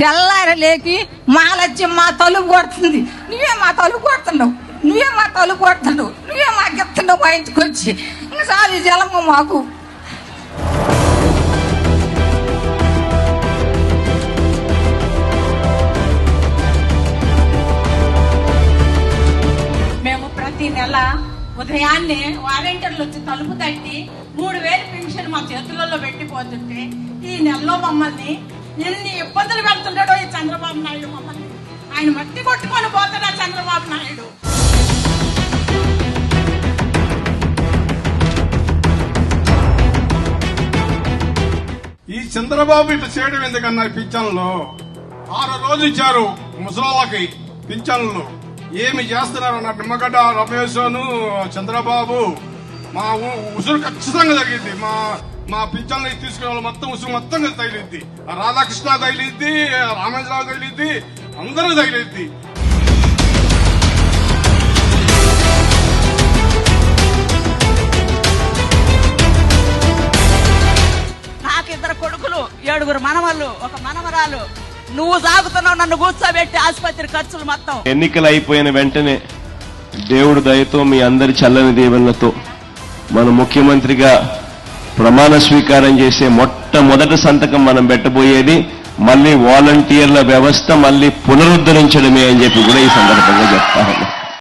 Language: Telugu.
తెల్లారి లేకి మాలచ్చి మా తలుపు కొడుతుంది. నువ్వే మా తలుపు కొడుతున్నావు, నువ్వే మా తలుపు కొడుతున్నావు, నువ్వే మాకు ఎత్తున్నావు మా ఇంటికి వచ్చి. ఇంకా చాలు ఈ జలము మాకు. మేము ప్రతి నెల ఉదయాన్నే వాలంటీర్లు వచ్చి తలుపు తట్టి 3000 పెన్షన్ మా చేతులలో పెట్టిపోతుంటే ఈ నెలలో మమ్మల్ని ఎన్ని ఇబ్బందులు పెడుతున్నాడో ఈ చంద్రబాబు నాయుడు. మమ్మల్ని ఆయన మట్టి కొట్టుకొని పోతాడా చంద్రబాబు నాయుడు. ఈ చంద్రబాబు ఇట్లా చేయడం ఎందుకన్నా పింఛన్లో 6 రోజులు ఇచ్చారు ముసలాళ్ళకి పింఛన్లు. ఏమి చేస్తున్నారు అన్న నిమ్మగడ్డ రమేశను చంద్రబాబు మా ఉసురు ఖచ్చితంగా జరిగింది. మా పింఛన్లు తీసుకునే వాళ్ళు మొత్తం ఉసురు మొత్తం తగిలిద్ది. రాధాకృష్ణ తగిలిద్ది, రామేశ్వరరావు తగిలిద్ది, అందరూ తగిలిద్ది. నాకు 2 కొడుకులు, 7 మనవళ్ళు, 1 మనవరాలు. నువ్వు సాగుతున్నావు, నన్ను కూర్చోబెట్టి ఆసుపత్రి ఖర్చులు మొత్తం. ఎన్నికలు అయిపోయిన వెంటనే దేవుడు దయతో మీ అందరి చల్లని దీవెనలతో మన ముఖ్యమంత్రిగా ప్రమాణ స్వీకారం చేసే మొట్టమొదటి సంతకం మనం పెట్టబోయేది మళ్ళీ వాలంటీర్ల వ్యవస్థ మళ్ళీ పునరుద్ధరించడమే అని చెప్పి కూడా ఈ సందర్భంగా చెప్తా ఉన్నాం.